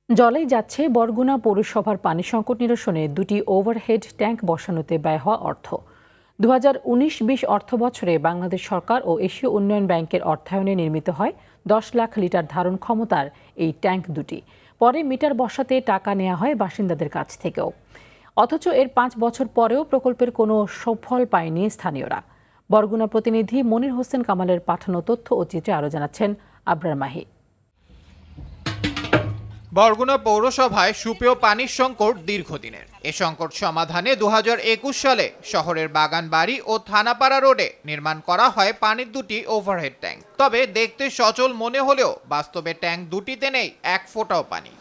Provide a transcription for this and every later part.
জলেই যাচ্ছে বরগুনা পৌরসভার পানি সংকট নিরসনে দুটি ওভারহেড ট্যাঙ্ক বসানোতে ব্যয় হওয়া অর্থ। 2019-20 অর্থবছরে বাংলাদেশ সরকার ও এশীয় উন্নয়ন ব্যাংকের অর্থায়নে নির্মিত হয় 10 লাখ লিটার ধারণ ক্ষমতার এই ট্যাঙ্ক দুটি। পরে মিটার বসাতে টাকা নেওয়া হয় বাসিন্দাদের কাছ থেকেও। অথচ এর 5 বছর পরেও প্রকল্পের কোনো সুফল পায়নি স্থানীয়রা। বরগুনা প্রতিনিধি মনির হোসেন কামালের পাঠানো তথ্য ও চিত্রে আরও জানাচ্ছেন আবরার মাহি। বরগুনা পৌরসভায় সুপেয় পানির সংকট দীর্ঘদিনের। এ সংকট সমাধানে 2021 সালে শহরের বাগানবাড়ি ও থানাপাড়া রোডে নির্মাণ করা হয় পানির দুটি ওভারহেড ট্যাঙ্ক। তবে দেখতে সচল মনে হলেও বাস্তবে ট্যাঙ্ক দুটিতে নেই এক ফোঁটাও পানি।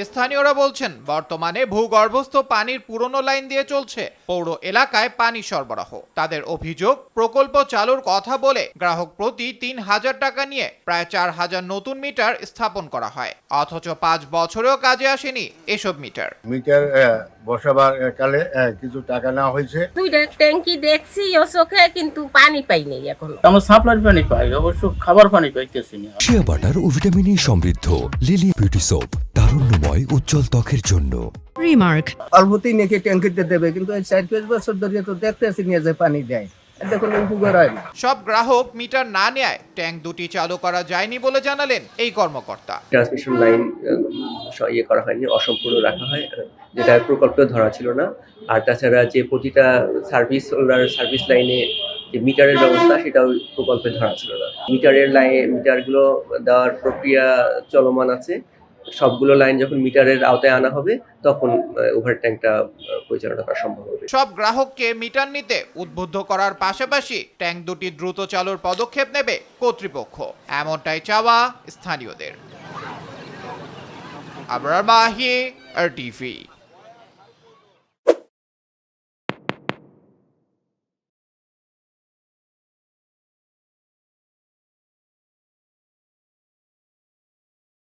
স্থানীয়রা বলছেন, বর্তমানে ভূগর্ভস্থ পানির পুরনো লাইন দিয়ে চলছে পৌর এলাকায় পানি সরবরাহ। তাদের অভিযোগ, প্রকল্প চালুর কথা বলে গ্রাহক প্রতি 3,000 টাকা নিয়ে প্রায় 4,000 নতুন মিটার স্থাপন করা হয়, অথচ 5 বছরেও কাজে আসেনি এসব মিটার। মিটার বসাবার কালে কিছু টাকা নেওয়া হয়েছে। দুইটা ট্যাঙ্কি দেখছি ও চোখে, কিন্তু পানি পাই নাই এখন। আমরা সাপ্লাই পানি পাই, অবশ্য খাবার পানি পাইতেছি না। শিয়া বাটার ও ভিটামিনে সমৃদ্ধ লিলি বিউটি সোপ, তারুণ্যময় উজ্জ্বল ত্বকের জন্য। রিমার্ক অল্পতেই নাকি ট্যাঙ্কিতে দেবে, কিন্তু এই 4-5 বছর ধরে তো দেখতেছি নিয়ে যে পানি দেয়, এটা কোনো উপকার হয় না। সব গ্রাহক মিটার না নেয় ট্যাঙ্ক দুটি চালু করা যায়নি বলে জানালেন এই কর্মকর্তা। ট্রান্সমিশন লাইন করা হয়নি, অসম্পূর্ণ রাখা হয়, যেটা প্রকল্পে ধরা ছিল না। আর তাছাড়া যে প্রতিটা সার্ভিস লাইনে যে মিটারের ব্যবস্থা, সেটাও প্রকল্পে ধরা ছিল না। মিটারগুলো দেওয়ার প্রক্রিয়া চলমান আছে। সবগুলো লাইন যখন মিটারের আওতায় আনা হবে, তখন ওভার ট্যাঙ্কটা পরিচালনা করা সম্ভব হবে। সব গ্রাহককে মিটার নিতে উদ্বুদ্ধ করার পাশাপাশি ট্যাঙ্ক দুটি দ্রুত চালুর পদক্ষেপ নেবে কর্তৃপক্ষ, এমনটাই চাওয়া স্থানীয়দের। আবরার মাহি, RTV।